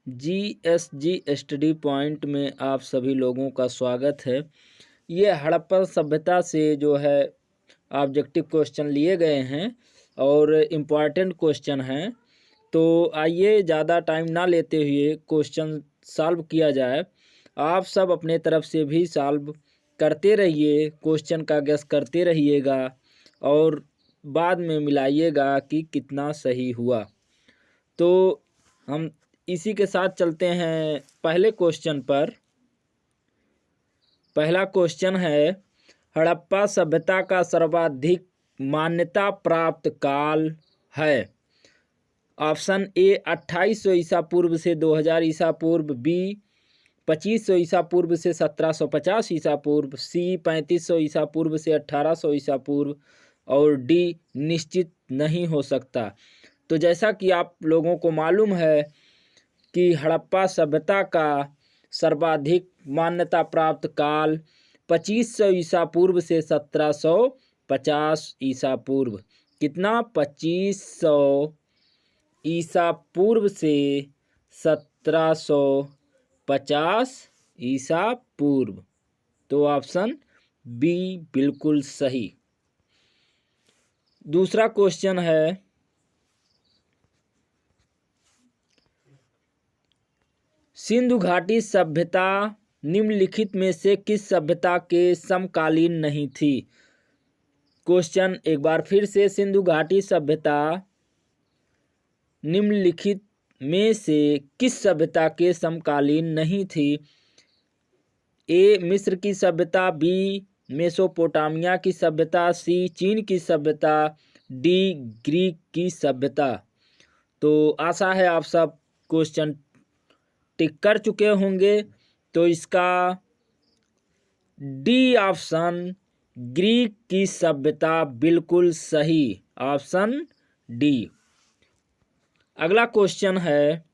GSG study point में आप सभी लोगों का स्वागत है। ये हड़प्पा सभ्यता से जो है ऑब्जेक्टिव क्वेश्चन लिए गए हैं और इम्पॉर्टेंट क्वेश्चन हैं। तो आइए ज़्यादा टाइम ना लेते हुए क्वेश्चन सॉल्व किया जाए। आप सब अपने तरफ से भी सॉल्व करते रहिए, क्वेश्चन का गेस करते रहिएगा और बाद में मिलाइएगा कि कितना सही हुआ। तो हम इसी के साथ चलते हैं पहले क्वेश्चन पर। पहला क्वेश्चन है, हड़प्पा सभ्यता का सर्वाधिक मान्यता प्राप्त काल है। ऑप्शन ए 2800 ईसा पूर्व से 2000 ईसा पूर्व, बी 2500 ईसा पूर्व से 1750 ईसा पूर्व, सी 3500 ईसा पूर्व से 1800 ईसा पूर्व और डी निश्चित नहीं हो सकता। तो जैसा कि आप लोगों को मालूम है कि हड़प्पा सभ्यता का सर्वाधिक मान्यता प्राप्त काल 2500 ईसा पूर्व से 1750 ईसा पूर्व। कितना? 2500 ईसा पूर्व से 1750 ईसा पूर्व। तो ऑप्शन बी बिल्कुल सही। दूसरा क्वेश्चन है, सिंधु घाटी सभ्यता निम्नलिखित में से किस सभ्यता के समकालीन नहीं थी? क्वेश्चन एक बार फिर से, सिंधु घाटी सभ्यता निम्नलिखित में से किस सभ्यता के समकालीन नहीं थी? ए मिस्र की सभ्यता, बी मेसोपोटामिया की सभ्यता, सी चीन की सभ्यता, डी ग्रीक की सभ्यता। तो आशा है आप सब क्वेश्चन टिक कर चुके होंगे। तो इसका डी ऑप्शन ग्रीक की सभ्यता बिल्कुल सही। Option D. अगला क्वेश्चन है,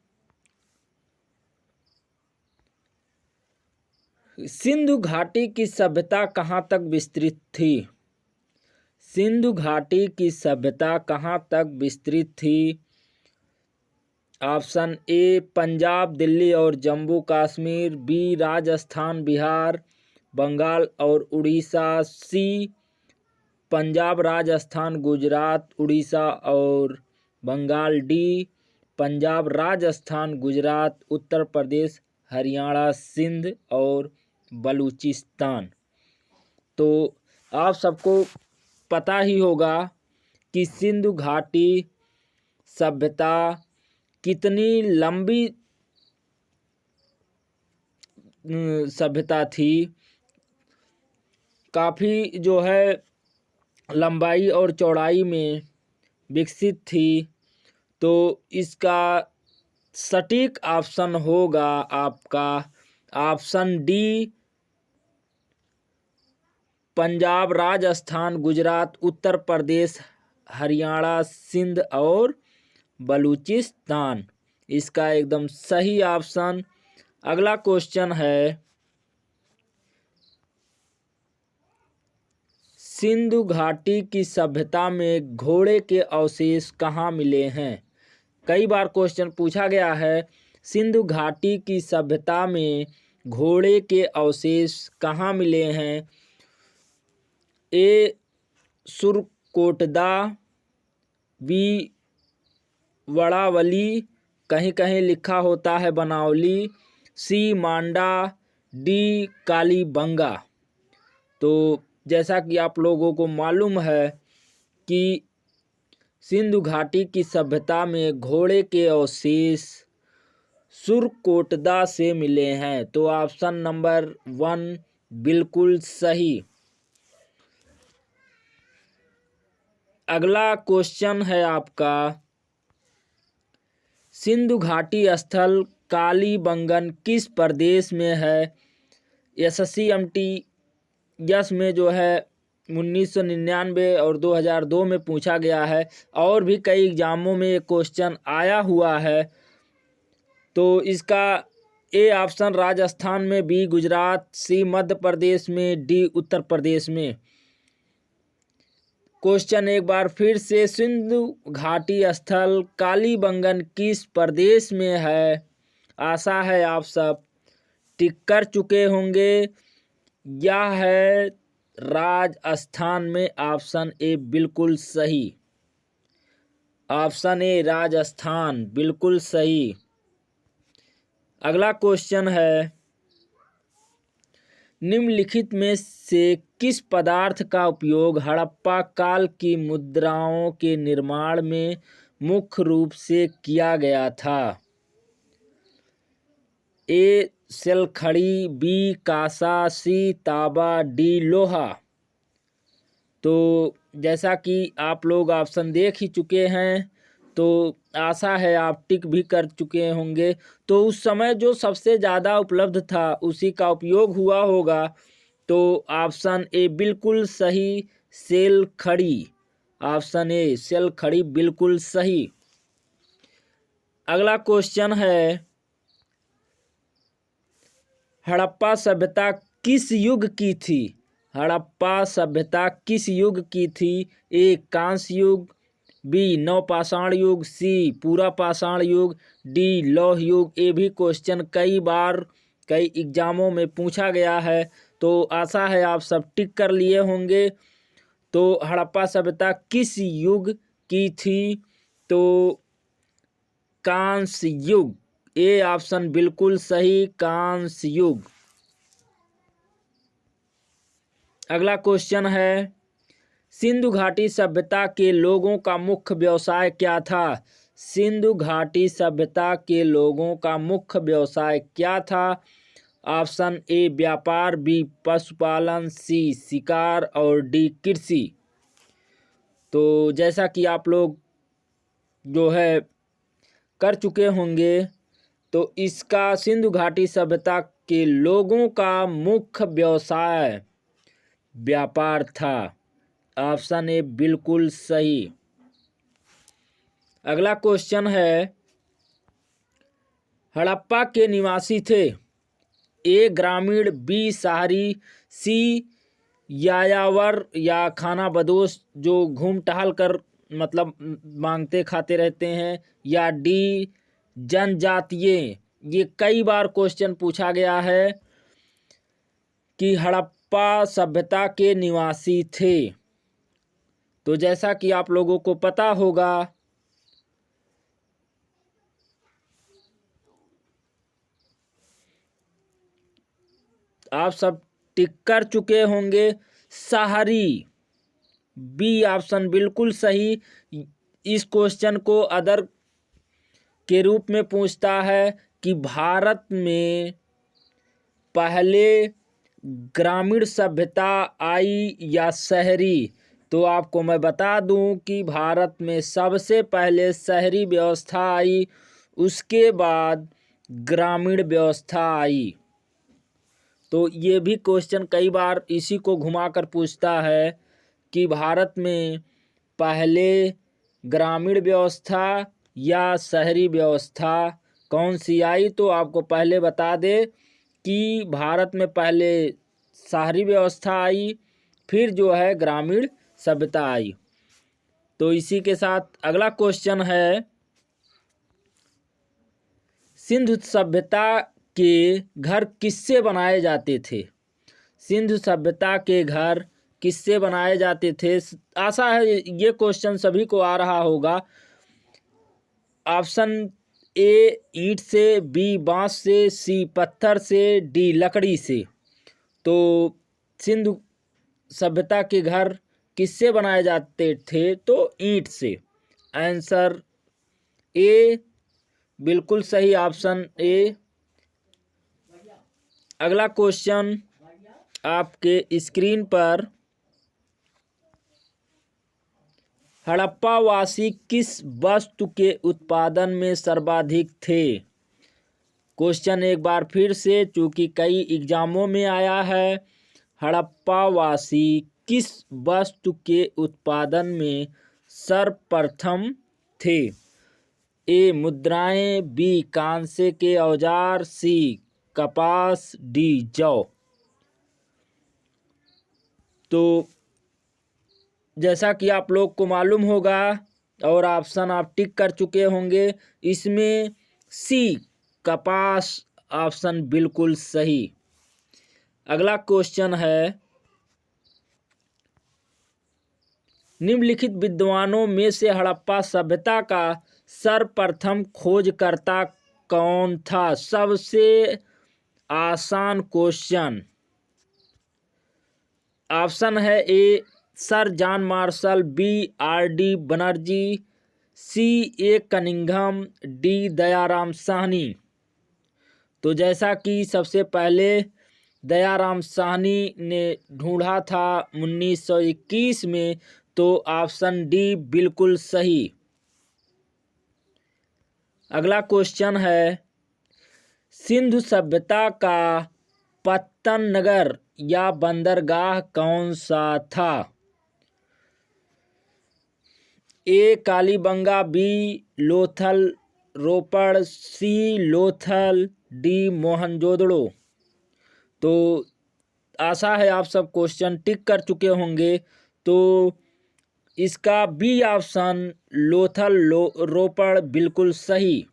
सिंधु घाटी की सभ्यता कहाँ तक विस्तृत थी? सिंधु घाटी की सभ्यता कहाँ तक विस्तृत थी? ऑप्शन ए पंजाब, दिल्ली और जम्मू कश्मीर, बी राजस्थान, बिहार, बंगाल और उड़ीसा, सी पंजाब, राजस्थान, गुजरात, उड़ीसा और बंगाल, डी पंजाब, राजस्थान, गुजरात, उत्तर प्रदेश, हरियाणा, सिंध और बलूचिस्तान। तो आप सबको पता ही होगा कि सिंधु घाटी सभ्यता कितनी लंबी सभ्यता थी। काफ़ी जो है लंबाई और चौड़ाई में विकसित थी। तो इसका सटीक ऑप्शन होगा आपका ऑप्शन डी पंजाब, राजस्थान, गुजरात, उत्तर प्रदेश, हरियाणा, सिंध और बलूचिस्तान। इसका एकदम सही ऑप्शन। अगला क्वेश्चन है, सिंधु घाटी की सभ्यता में घोड़े के अवशेष कहाँ मिले हैं? कई बार क्वेश्चन पूछा गया है, सिंधु घाटी की सभ्यता में घोड़े के अवशेष कहाँ मिले हैं? ए सुरकोटदा, बी वड़ावली, कहीं कहीं लिखा होता है बनावली, सी मांडा, डी कालीबंगा। तो जैसा कि आप लोगों को मालूम है कि सिंधु घाटी की सभ्यता में घोड़े के अवशेष सुरकोटदा से मिले हैं। तो ऑप्शन नंबर 1 बिल्कुल सही। अगला क्वेश्चन है आपका, सिंधु घाटी स्थल कालीबंगन किस प्रदेश में है? SSC/MT में जो है 1999 और 2002 में पूछा गया है और भी कई एग्जामों में ये क्वेश्चन आया हुआ है। तो इसका ए ऑप्शन राजस्थान में, बी गुजरात, सी मध्य प्रदेश में, डी उत्तर प्रदेश में। क्वेश्चन एक बार फिर से, सिंधु घाटी स्थल कालीबंगन किस प्रदेश में है? आशा है आप सब टिक कर चुके होंगे। यह है राजस्थान में ऑप्शन ए बिल्कुल सही। ऑप्शन ए राजस्थान बिल्कुल सही। अगला क्वेश्चन है, निम्नलिखित में से किस पदार्थ का उपयोग हड़प्पा काल की मुद्राओं के निर्माण में मुख्य रूप से किया गया था? ए शलखड़ी, बी कांसा, सी तांबा, डी लोहा। तो जैसा कि आप लोग ऑप्शन देख ही चुके हैं, तो आशा है आप टिक भी कर चुके होंगे। तो उस समय जो सबसे ज़्यादा उपलब्ध था उसी का उपयोग हुआ होगा। तो ऑप्शन ए बिल्कुल सही, सेल खड़ी। ऑप्शन ए सेल खड़ी बिल्कुल सही। अगला क्वेश्चन है, हड़प्पा सभ्यता किस युग की थी? हड़प्पा सभ्यता किस युग की थी? ए कांस्य युग, बी नवपाषाण युग, सी पूरा पाषाण युग, डी लौह युग। ये भी क्वेश्चन कई बार कई एग्जामों में पूछा गया है। तो आशा है आप सब टिक कर लिए होंगे। तो हड़प्पा सभ्यता किस युग की थी? तो कांस्य युग। ए ऑप्शन बिल्कुल सही, कांस्य युग। अगला क्वेश्चन है, सिंधु घाटी सभ्यता के लोगों का मुख्य व्यवसाय क्या था? सिंधु घाटी सभ्यता के लोगों का मुख्य व्यवसाय क्या था? ऑप्शन ए व्यापार, बी पशुपालन, सी शिकार और डी कृषि। तो जैसा कि आप लोग जो है कर चुके होंगे, तो इसका सिंधु घाटी सभ्यता के लोगों का मुख्य व्यवसाय व्यापार था। ऑप्शन ए बिल्कुल सही। अगला क्वेश्चन है, हड़प्पा के निवासी थे ए ग्रामीण, बी शहरी, सी यायावर या खाना बदोश जो घूम टहल कर मतलब मांगते खाते रहते हैं, या डी जनजातीय। ये कई बार क्वेश्चन पूछा गया है कि हड़प्पा सभ्यता के निवासी थे। तो जैसा कि आप लोगों को पता होगा, आप सब टिक कर चुके होंगे, शहरी। बी ऑप्शन बिल्कुल सही। इस क्वेश्चन को अदर के रूप में पूछता है कि भारत में पहले ग्रामीण सभ्यता आई या शहरी। तो आपको मैं बता दूं कि भारत में सबसे पहले शहरी व्यवस्था आई, उसके बाद ग्रामीण व्यवस्था आई। तो ये भी क्वेश्चन कई बार इसी को घुमाकर पूछता है कि भारत में पहले ग्रामीण व्यवस्था या शहरी व्यवस्था कौन सी आई। तो आपको पहले बता दे कि भारत में पहले शहरी व्यवस्था आई, फिर जो है ग्रामीण सभ्यता आई। तो इसी के साथ अगला क्वेश्चन है, सिंधु सभ्यता के घर किससे बनाए जाते थे? सिंधु सभ्यता के घर किससे बनाए जाते थे? आशा है ये क्वेश्चन सभी को आ रहा होगा। ऑप्शन ए ईंट से, बी बांस से, सी पत्थर से, डी लकड़ी से। तो सिंधु सभ्यता के घर किससे बनाए जाते थे? तो ईंट से। आंसर ए बिल्कुल सही, ऑप्शन ए। अगला क्वेश्चन आपके स्क्रीन पर, हड़प्पावासी किस वस्तु के उत्पादन में सर्वाधिक थे? क्वेश्चन एक बार फिर से, चूंकि कई एग्जामों में आया है, हड़प्पावासी किस वस्तु के उत्पादन में सर्वप्रथम थे? ए मुद्राएं, बी कांसे के औजार, सी कपास, डी जौ। तो जैसा कि आप लोग को मालूम होगा और ऑप्शन आप टिक कर चुके होंगे, इसमें सी कपास ऑप्शन बिल्कुल सही। अगला क्वेश्चन है, निम्नलिखित विद्वानों में से हड़प्पा सभ्यता का सर्वप्रथम खोजकर्ता कौन था? सबसे आसान क्वेश्चन। ऑप्शन है A sir John Marshall, B R D. Banerjee, C A Cunningham, D Dayaram Sahni. तो जैसा कि सबसे पहले दयाराम साहनी ने ढूंढा था 1921 में, तो ऑप्शन डी बिल्कुल सही। अगला क्वेश्चन है, सिंधु सभ्यता का पत्तन नगर या बंदरगाह कौन सा था? ए कालीबंगा, बी लोथल रोपड़, सी लोथल, डी मोहनजोदड़ो। तो आशा है आप सब क्वेश्चन टिक कर चुके होंगे। तो इसका बी ऑप्शन लोथल रोपड़ बिल्कुल सही।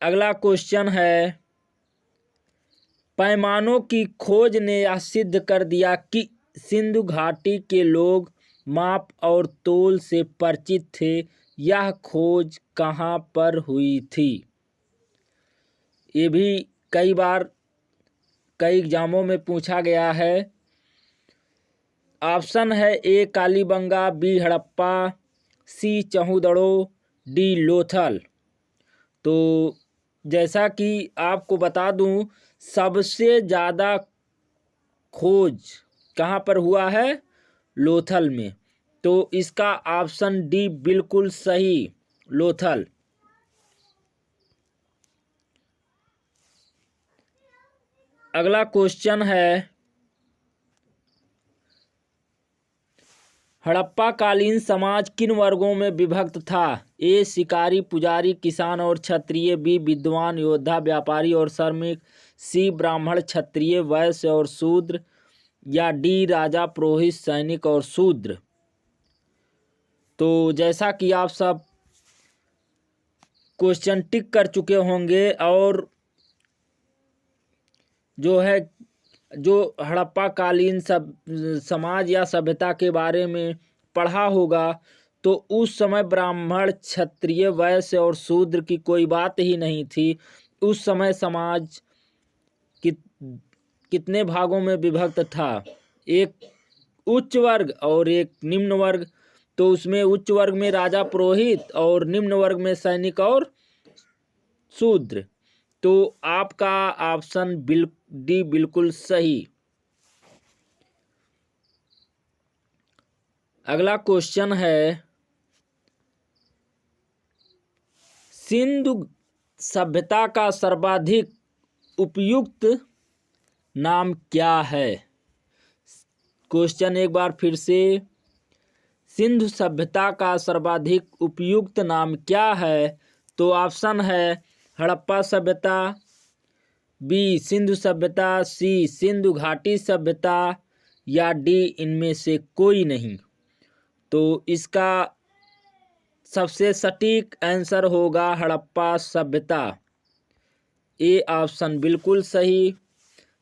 अगला क्वेश्चन है, पैमानों की खोज ने यह सिद्ध कर दिया कि सिंधु घाटी के लोग माप और तोल से परिचित थे। यह खोज कहाँ पर हुई थी? ये भी कई बार कई एग्जामों में पूछा गया है। ऑप्शन है ए कालीबंगा, बी हड़प्पा, सी चहुदड़ो, डी लोथल। तो जैसा कि आपको बता दूं, सबसे ज़्यादा खोज कहाँ पर हुआ है? लोथल में। तो इसका ऑप्शन डी बिल्कुल सही, लोथल। अगला क्वेश्चन है, हड़प्पा कालीन समाज किन वर्गों में विभक्त था? ए शिकारी, पुजारी, किसान और क्षत्रिय, बी विद्वान, योद्धा, व्यापारी और श्रमिक, सी ब्राह्मण, क्षत्रिय, वैश्य और शूद्र, या डी राजा, पुरोहित, सैनिक और शूद्र। तो जैसा कि आप सब क्वेश्चन टिक कर चुके होंगे और जो हड़प्पा कालीन समाज या सभ्यता के बारे में पढ़ा होगा, तो उस समय ब्राह्मण, क्षत्रिय, वैश्य और शूद्र की कोई बात ही नहीं थी। उस समय समाज कितने भागों में विभक्त था? एक उच्च वर्ग और एक निम्न वर्ग। तो उसमें उच्च वर्ग में राजा, पुरोहित और निम्न वर्ग में सैनिक और शूद्र। तो आपका ऑप्शन डी बिल्कुल सही। अगला क्वेश्चन है, सिंधु सभ्यता का सर्वाधिक उपयुक्त नाम क्या है? क्वेश्चन एक बार फिर से, सिंधु सभ्यता का सर्वाधिक उपयुक्त नाम क्या है? तो ऑप्शन है हड़प्पा सभ्यता, बी सिंधु सभ्यता, सी सिंधु घाटी सभ्यता, या डी इनमें से कोई नहीं। तो इसका सबसे सटीक आंसर होगा हड़प्पा सभ्यता। ए ऑप्शन बिल्कुल सही।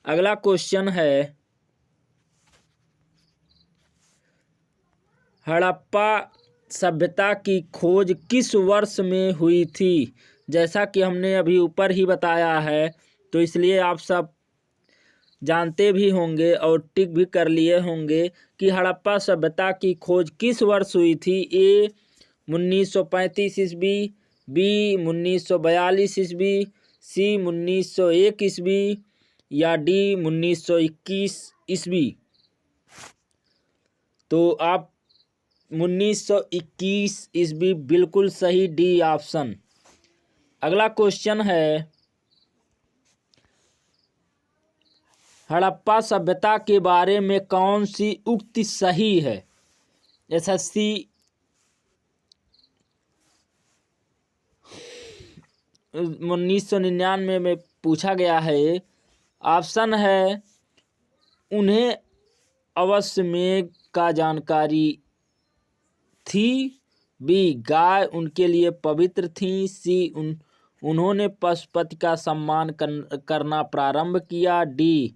अगला क्वेश्चन है, हड़प्पा सभ्यता की खोज किस वर्ष में हुई थी? जैसा कि हमने अभी ऊपर ही बताया है, तो इसलिए आप सब जानते भी होंगे और टिक भी कर लिए होंगे कि हड़प्पा सभ्यता की खोज किस वर्ष हुई थी। ए 1935 ईस्वी, बी 1942 ईस्वी, सी 1901 ईस्वी, या डी 1921 ईस्वी। तो आप 1921 ईस्वी बिल्कुल सही, डी ऑप्शन। अगला क्वेश्चन है, हड़प्पा सभ्यता के बारे में कौन सी उक्ति सही है? एसएससी 1999 में पूछा गया है। ऑप्शन है, उन्हें अवश्य मेघ का जानकारी थी बी गाय उनके लिए पवित्र थी। सी उन्होंने पशुपति का सम्मान करना प्रारंभ किया। डी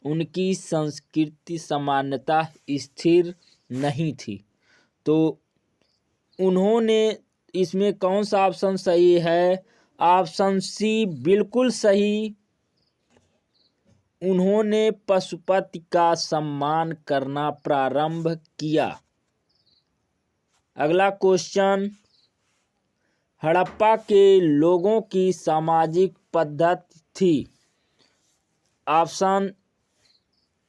उनकी संस्कृति सामान्यतः स्थिर नहीं थी। तो उन्होंने, इसमें कौन सा ऑप्शन सही है? ऑप्शन सी बिल्कुल सही। उन्होंने पशुपति का सम्मान करना प्रारंभ किया। अगला क्वेश्चन, हड़प्पा के लोगों की सामाजिक पद्धति थी। ऑप्शन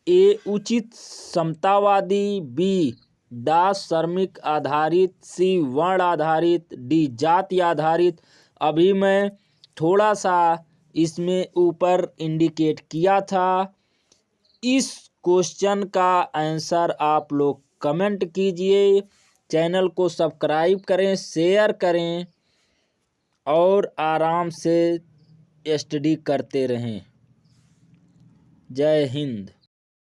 ए उचित समतावादी, बी दास श्रमिक आधारित, सी वर्ण आधारित, डी जाति आधारित। अभी मैं थोड़ा सा इसमें ऊपर इंडिकेट किया था। इस क्वेश्चन का आंसर आप लोग कमेंट कीजिए। चैनल को सब्सक्राइब करें, शेयर करें और आराम से स्टडी करते रहें। जय हिंद।